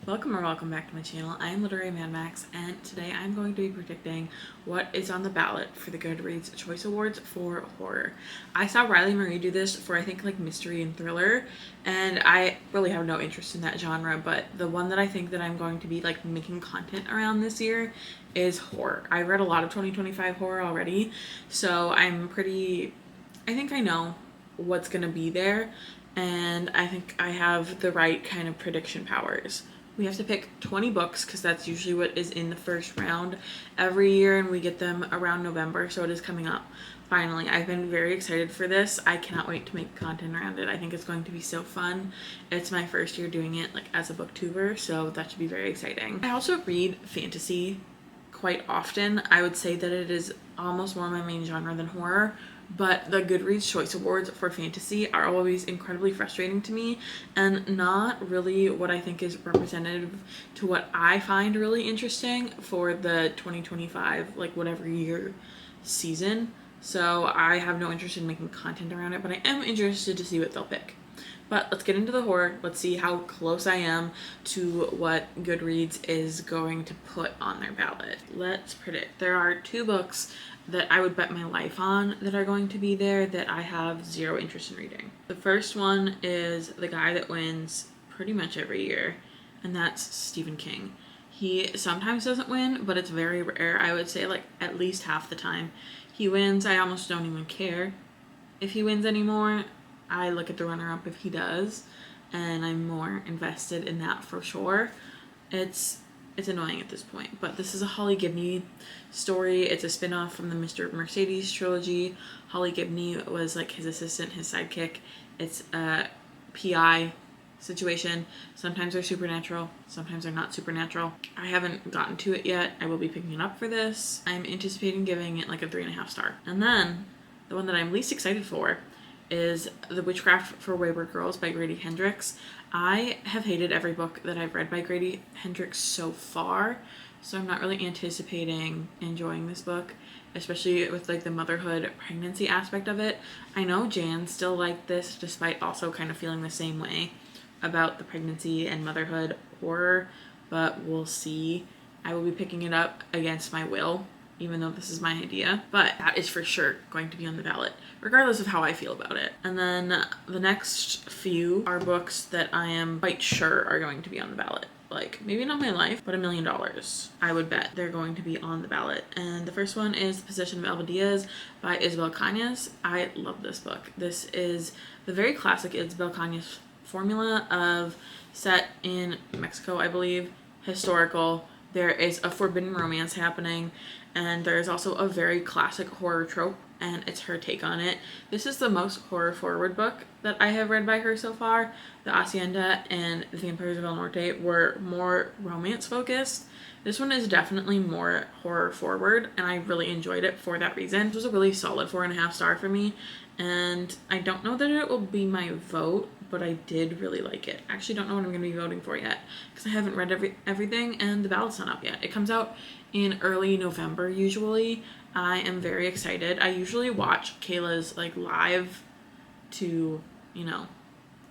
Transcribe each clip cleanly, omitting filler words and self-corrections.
Welcome or welcome back to my channel. I am Literary Mad Max, and today I'm going to be predicting what is on the ballot for the Goodreads Choice Awards for horror. I saw Riley Marie do this for I think like mystery and thriller, and I really have no interest in that genre, but the one that I think that I'm going to be like making content around this year is horror. I read a lot of 2025 horror already, so I think I know what's gonna be there, and I think I have the right kind of prediction powers. We have to pick 20 books because that's usually what is in the first round every year, and we get them around November, so it is coming up. Finally, I've been very excited for this. I cannot wait to make content around it. I think it's going to be so fun. It's my first year doing it like as a booktuber, so that should be very exciting. I also read fantasy quite often. I would say that it is almost more my main genre than horror, but the Goodreads Choice Awards for fantasy are always incredibly frustrating to me and not really what I think is representative to what I find really interesting for the 2025, like whatever year season. So I have no interest in making content around it, but I am interested to see what they'll pick. But let's get into the horror. Let's see how close I am to what Goodreads is going to put on their ballot. Let's predict. There are two books that I would bet my life on that are going to be there that I have zero interest in reading. The first one is the guy that wins pretty much every year, and that's Stephen King. He sometimes doesn't win, but it's very rare. I would say like at least half the time he wins. I almost don't even care if he wins anymore. I look at the runner-up if he does, and I'm more invested in that for sure. It's annoying at this point, but this is a Holly Gibney story. It's a spin-off from the Mr. Mercedes trilogy. Holly Gibney was like his assistant, his sidekick. It's a PI situation. Sometimes they're supernatural, sometimes they're not supernatural. I haven't gotten to it yet. I will be picking it up for this. I'm anticipating giving it like a 3.5 star. And then the one that I'm least excited for is The Witchcraft for Wayward Girls by Grady Hendrix. I have hated every book that I've read by Grady Hendrix so far, so I'm not really anticipating enjoying this book, especially with like the motherhood pregnancy aspect of it. I know Jan still liked this despite also kind of feeling the same way about the pregnancy and motherhood horror, but we'll see. I will be picking it up against my will, even though this is my idea, but that is for sure going to be on the ballot, regardless of how I feel about it. And then the next few are books that I am quite sure are going to be on the ballot. Like, maybe not my life, but $1 million. I would bet they're going to be on the ballot. And the first one is The Possession of Alba Diaz by Isabel Cañas. I love this book. This is the very classic Isabel Cañas formula of set in Mexico, I believe, historical. There is a forbidden romance happening, and there is also a very classic horror trope, and it's her take on it. This is the most horror forward book that I have read by her so far. The Hacienda and The Vampires of El Norte were more romance focused. This one is definitely more horror forward, and I really enjoyed it for that reason. This was a really solid 4.5 star for me, and I don't know that it will be my vote, but I did really like it. I actually don't know what I'm going to be voting for yet because I haven't read everything, and the ballot's not up yet. It comes out in early November usually. I am very excited. I usually watch Kayla's like live to,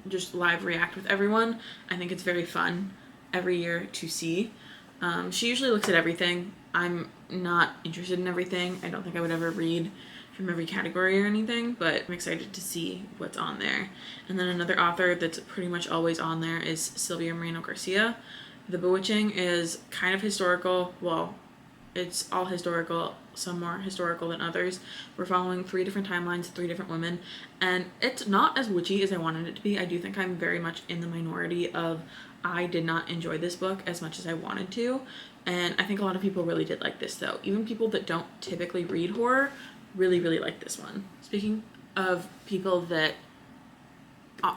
just live react with everyone. I think it's very fun every year to see. She usually looks at everything. I'm not interested in everything. I don't think I would ever read from every category or anything, but I'm excited to see what's on there. And then another author that's pretty much always on there is Sylvia Moreno Garcia. The Bewitching is kind of historical. Well, it's all historical, some more historical than others. We're following 3 different timelines, 3 different women, and it's not as witchy as I wanted it to be. I do think I'm very much in the minority of I did not enjoy this book as much as I wanted to, and I think a lot of people really did like this though. Even people that don't typically read horror really, really like this one. Speaking of people that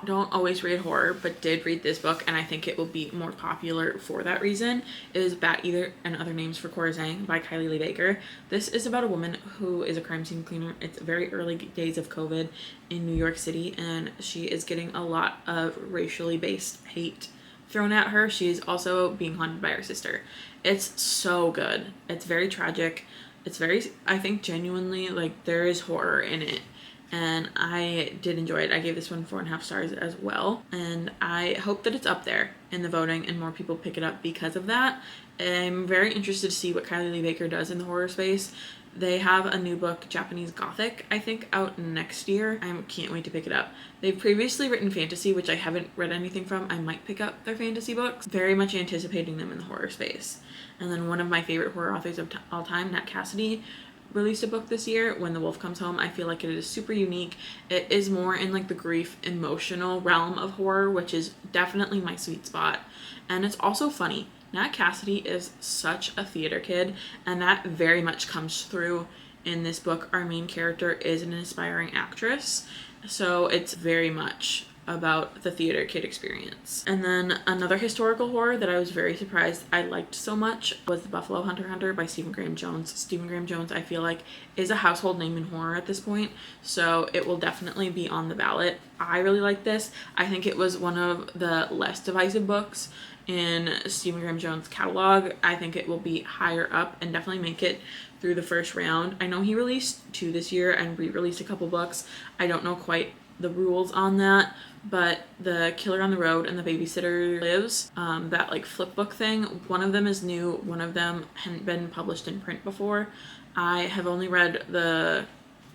don't always read horror but did read this book, and I think it will be more popular for that reason, is Bat Eater and Other Names for Cora Zhang by Kylie Lee Baker. This is about a woman who is a crime scene cleaner. It's very early days of COVID in New York City, and she is getting a lot of racially based hate thrown at her. She is also being haunted by her sister. It's so good. It's very tragic. It's very, I think, genuinely, like, there is horror in it, and I did enjoy it. I gave this one 4.5 stars as well, and I hope that it's up there in the voting and more people pick it up because of that. I'm very interested to see what Kylie Lee Baker does in the horror space. They have a new book, Japanese Gothic, I think, out next year. I can't wait to pick it up. They've previously written fantasy, which I haven't read anything from. I might pick up their fantasy books. Very much anticipating them in the horror space. And then one of my favorite horror authors of all time, Nat Cassidy, released a book this year, When the Wolf Comes Home. I feel like it is super unique. It is more in like the grief emotional realm of horror, which is definitely my sweet spot. And it's also funny. Nat Cassidy is such a theater kid, and that very much comes through in this book. Our main character is an aspiring actress, so it's very much about the theater kid experience. And then another historical horror that I was very surprised I liked so much was The Buffalo Hunter by Stephen Graham Jones. Stephen Graham Jones, I feel like, is a household name in horror at this point, so it will definitely be on the ballot. I really like this. I think it was one of the less divisive books in Stephen Graham Jones' catalog. I think it will be higher up and definitely make it through the first round. I know he released 2 this year and re-released a couple books. I don't know quite the rules on that, but The Killer on the Road and The Babysitter Lives, that like flip book thing, one of them is new, one of them hadn't been published in print before. I have only read the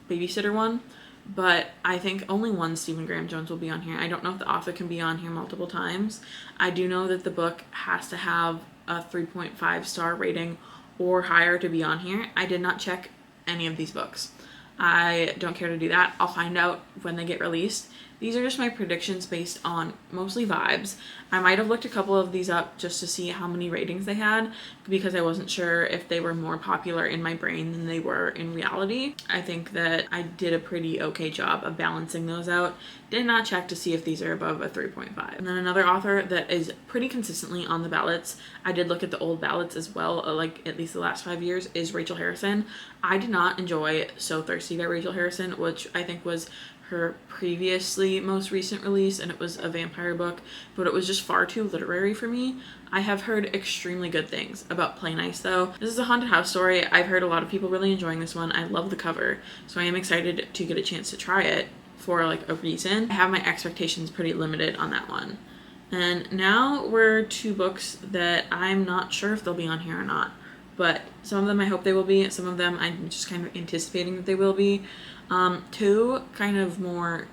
Babysitter one, but I think only one Stephen Graham Jones will be on here. I don't know if the author can be on here multiple times. I do know that the book has to have a 3.5 star rating or higher to be on here. I did not check any of these books. I don't care to do that. I'll find out when they get released. These are just my predictions based on mostly vibes. I might have looked a couple of these up just to see how many ratings they had, because I wasn't sure if they were more popular in my brain than they were in reality. I think that I did a pretty okay job of balancing those out. Did not check to see if these are above a 3.5. And then another author that is pretty consistently on the ballots, I did look at the old ballots as well, like at least the last 5 years, is Rachel Harrison. I did not enjoy So Thirsty by Rachel Harrison, which I think was her previously most recent release, and it was a vampire book, but it was just far too literary for me. I have heard extremely good things about Play Nice though. This is a haunted house story. I've heard a lot of people really enjoying this one. I love the cover, so I am excited to get a chance to try it for like a reason. I have my expectations pretty limited on that one. And now we're 2 books that I'm not sure if they'll be on here or not, but some of them I hope they will be, some of them I'm just kind of anticipating that they will be. 2 kind of more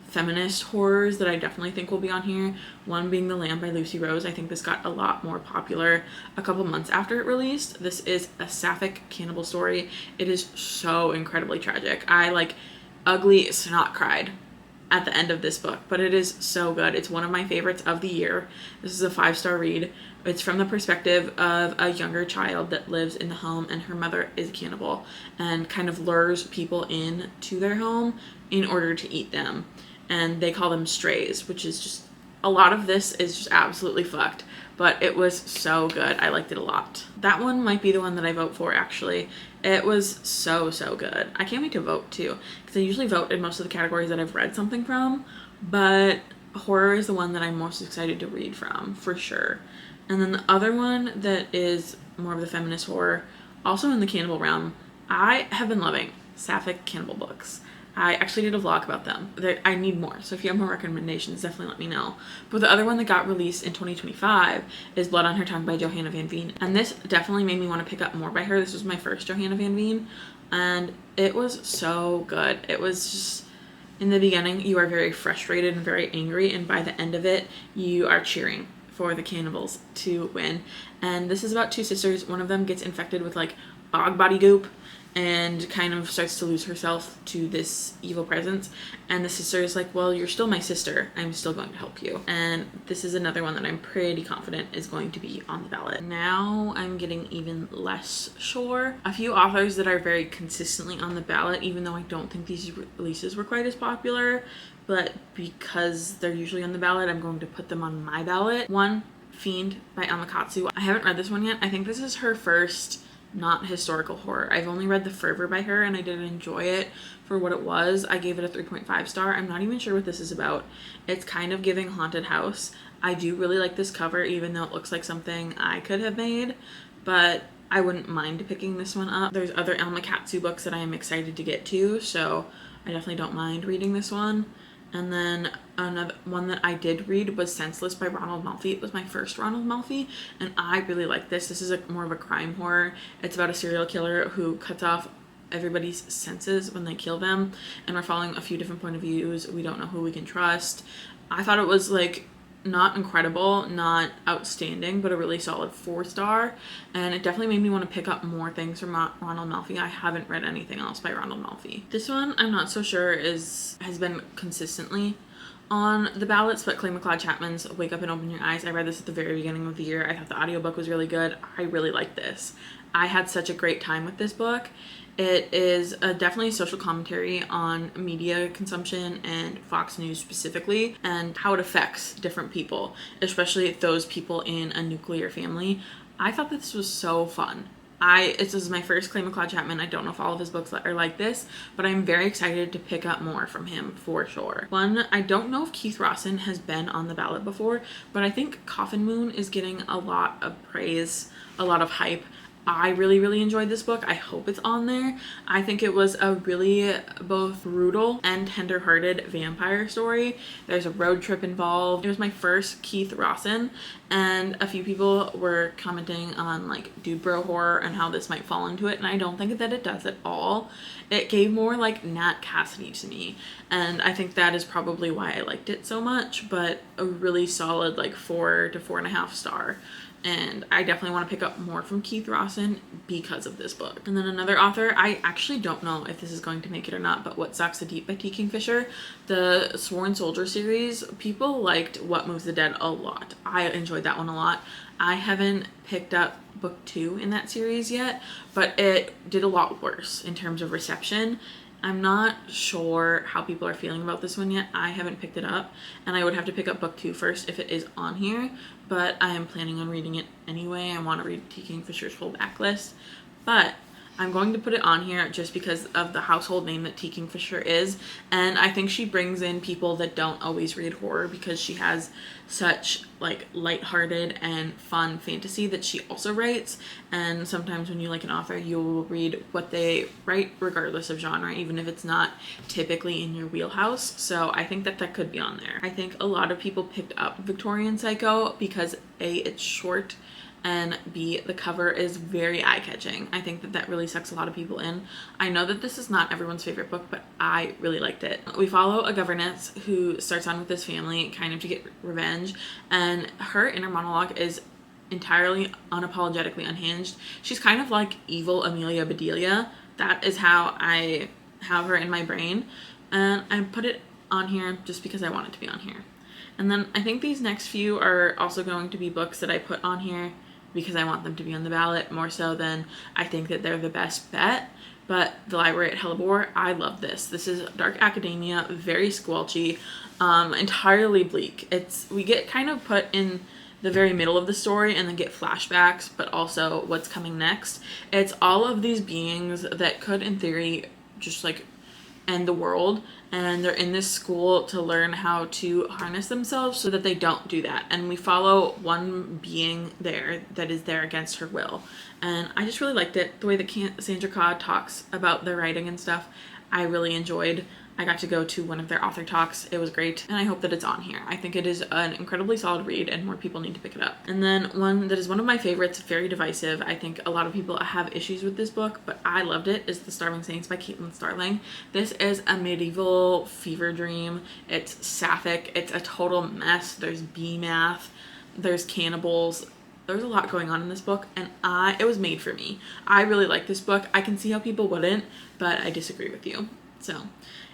feminist horrors that I definitely think will be on here. One being The Lamb by Lucy Rose. I think this got a lot more popular a couple months after it released. This is a sapphic cannibal story. It is so incredibly tragic. I like ugly snot cried at the end of this book, but it is so good. It's one of my favorites of the year. This is a 5-star read. It's from the perspective of a younger child that lives in the home, and her mother is a cannibal and kind of lures people in to their home in order to eat them. And they call them strays, which is just, a lot of this is just absolutely fucked, but it was so good. I liked it a lot. That one might be the one that I vote for, actually. It was so good. I can't wait to vote too, because I usually vote in most of the categories that I've read something from, but horror is the one that I'm most excited to read from, for sure. And then the other one that is more of the feminist horror, also in the cannibal realm, I have been loving sapphic cannibal books. I actually did a vlog about them. I need more, so if you have more recommendations, definitely let me know. But the other one that got released in 2025 is Blood on Her Tongue by Johanna Van Veen. And this definitely made me want to pick up more by her. This was my first Johanna Van Veen, and it was so good. It was just, in the beginning, you are very frustrated and very angry, and by the end of it, you are cheering for the cannibals to win. And this is about 2 sisters. One of them gets infected with like bog body goop and kind of starts to lose herself to this evil presence, and the sister is like, well, you're still my sister, I'm still going to help you. And this is another one that I'm pretty confident is going to be on the ballot. Now I'm getting even less sure. A few authors that are very consistently on the ballot, even though I don't think these releases were quite as popular, but because they're usually on the ballot, I'm going to put them on my ballot. One, Fiend by Alma Katsu. I haven't read this one yet. I think this is her first not historical horror. I've only read The Fervor by her, and I did enjoy it for what it was. I gave it a 3.5 star. I'm not even sure what this is about. It's kind of giving haunted house. I do really like this cover, even though it looks like something I could have made, but I wouldn't mind picking this one up. There's other Alma Katsu books that I am excited to get to, so I definitely don't mind reading this one. And then another one that I did read was Senseless by Ronald Malfi. It was my first Ronald Malfi, and I really like this. This is more of a crime horror. It's about a serial killer who cuts off everybody's senses when they kill them, and we're following a few different point of views. We don't know who we can trust. I thought it was like not incredible, not outstanding, but a really solid 4-star, and it definitely made me want to pick up more things from Ronald Malfi. I haven't read anything else by Ronald Malfi. This one I'm not so sure has been consistently on the ballots, but Clay McLeod Chapman's Wake Up and Open Your Eyes. I read this at the very beginning of the year. I thought the audiobook was really good. I really liked this. I had such a great time with this book. It is definitely a social commentary on media consumption and Fox News specifically, and how it affects different people, especially those people in a nuclear family. I thought this was so fun. This is my first Clay McLeod Chapman. I don't know if all of his books are like this, but I'm very excited to pick up more from him for sure. One, I don't know if Keith Rawson has been on the ballot before, but I think Coffin Moon is getting a lot of praise, a lot of hype. I really enjoyed this book. I hope it's on there. I think it was a really both brutal and tender-hearted vampire story. There's a road trip involved. It was my first Keith Rawson, and a few people were commenting on like Dubro horror and how this might fall into it, and I don't think that it does at all. It gave more like Nat Cassidy to me, and I think that is probably why I liked it so much, but a really solid like 4 to 4.5 star. And I definitely want to pick up more from Keith Rawson because of this book. And then another author, I actually don't know if this is going to make it or not, but What Socks the Deep by T. Kingfisher. The Sworn Soldier series, people liked What Moves the Dead a lot. I enjoyed that one a lot. I haven't picked up book 2 in that series yet, but it did a lot worse in terms of reception. I'm not sure how people are feeling about this one yet. I haven't picked it up, and I would have to pick up book 2 first if it is on here, but I am planning on reading it anyway. I want to read T. Kingfisher's full backlist, but I'm going to put it on here just because of the household name that T. Kingfisher is, and I think she brings in people that don't always read horror because she has such like lighthearted and fun fantasy that she also writes. And sometimes when you like an author, you will read what they write regardless of genre, even if it's not typically in your wheelhouse. So I think that that could be on there. I think a lot of people picked up Victorian Psycho because A, it's short, and B, the cover is very eye-catching. I think that that really sucks a lot of people in. I know that this is not everyone's favorite book, but I really liked it. We follow a governess who starts on with this family kind of to get revenge, and her inner monologue is entirely unapologetically unhinged. She's kind of like evil Amelia Bedelia. That is how I have her in my brain, and I put it on here just because I want it to be on here. And then I think these next few are also going to be books that I put on here because I want them to be on the ballot more so than I think that they're the best bet. But The Library at Hellebore, I love this. This is dark academia, very squelchy, entirely bleak. We get kind of put in the very middle of the story and then get flashbacks, but also what's coming next. It's all of these beings that could, in theory, just like end the world, and they're in this school to learn how to harness themselves so that they don't do that. And we follow one being there that is there against her will, and I just really liked it. The way that Sandra Codd talks about their writing and stuff, I really enjoyed. I got to go to one of their author talks. It was great, and I hope that it's on here. I think it is an incredibly solid read, and more people need to pick it up. And then one that is one of my favorites, very divisive. I think a lot of people have issues with this book, but I loved it, is The Starving Saints by Caitlin Starling. This is a medieval fever dream. It's sapphic. It's a total mess. There's bee math. There's cannibals. There's a lot going on in this book, and it was made for me. I really like this book. I can see how people wouldn't, but I disagree with you. So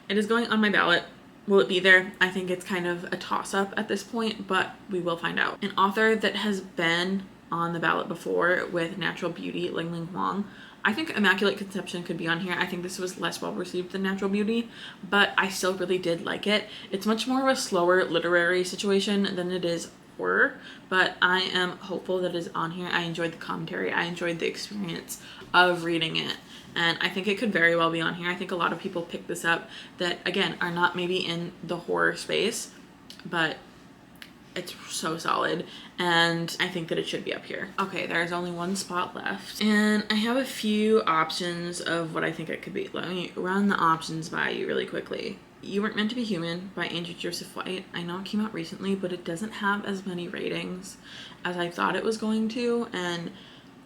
it is going on my ballot. Will it be there? I think it's kind of a toss-up at this point, but we will find out. An author that has been on the ballot before with Natural Beauty, Ling Ling Huang. I think Immaculate Conception could be on here. I think this was less well received than Natural Beauty, but I still really did like it. It's much more of a slower literary situation than it is horror, but I am hopeful that it is on here. I enjoyed the commentary. I enjoyed the experience of reading it, and I think it could very well be on here. I think a lot of people pick this up that, again, are not maybe in the horror space, but It's so solid, and I think that it should be up here. Okay, there's only one spot left, and I have a few options of what I think it could be. Let me run the options by you really quickly. You Weren't Meant to Be Human by Andrew Joseph White. I know it came out recently, but it doesn't have as many ratings as I thought it was going to, and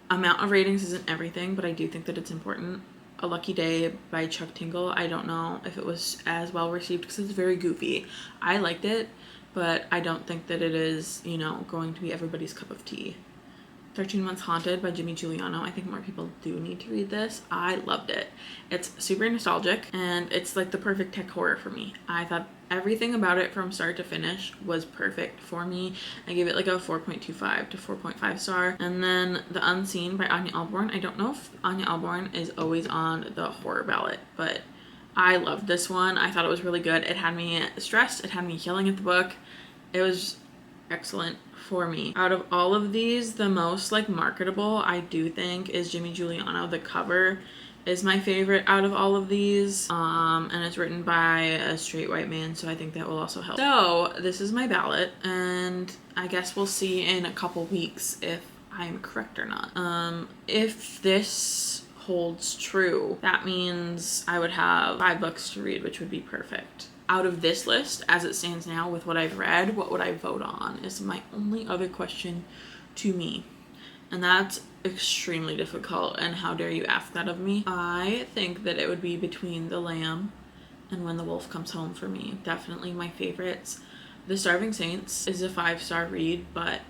amount of ratings isn't everything, but I do think that it's important. A Lucky Day by Chuck Tingle. I don't know if it was as well received because it's very goofy. I liked it, but I don't think that it is, you know, going to be everybody's cup of tea. 13 Months Haunted by Jimmy Giuliano. I think more people do need to read this. I loved it. It's super nostalgic, and it's like the perfect tech horror for me. I thought everything about it from start to finish was perfect for me. I gave it like a 4.25 to 4.5 star. And then The Unseen by Anya Alborn. I don't know if Anya Alborn is always on the horror ballot, but I loved this one. I thought it was really good. It had me stressed. It had me yelling at the book. It was excellent for me. Out of all of these, the most like marketable I do think is Jimmy Giuliano. The cover is my favorite out of all of these, and it's written by a straight white man, so I think that will also help. So this is my ballot, and I guess we'll see in a couple weeks if I'm correct or not. If this holds true, that means I would have 5 books to read, which would be perfect. Out of this list, as it stands now with what I've read, what would I vote on is my only other question to me. And that's extremely difficult, and how dare you ask that of me. I think that it would be between The Lamb and When the Wolf Comes Home for me. Definitely my favorites. The Starving Saints is a 5-star read, but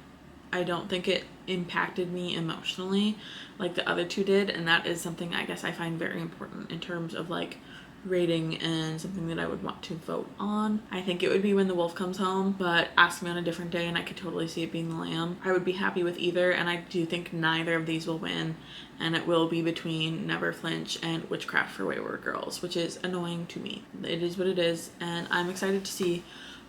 I don't think it impacted me emotionally like the other two did, and that is something I guess I find very important in terms of like rating and something that I would want to vote on. I think it would be When the Wolf Comes Home, but ask me on a different day and I could totally see it being The Lamb. I would be happy with either, and I do think neither of these will win, and it will be between Never Flinch and Witchcraft for Wayward Girls, which is annoying to me. It is what it is, and I'm excited to see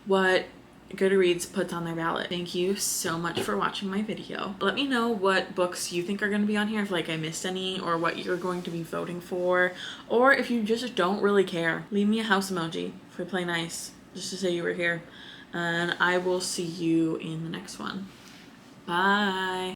what Goodreads puts on their ballot. Thank you so much for watching my video. Let me know what books you think are going to be on here, if like I missed any, or what you're going to be voting for, or if you just don't really care. Leave me a house emoji for Play Nice, just to say you were here, and I will see you in the next one. Bye.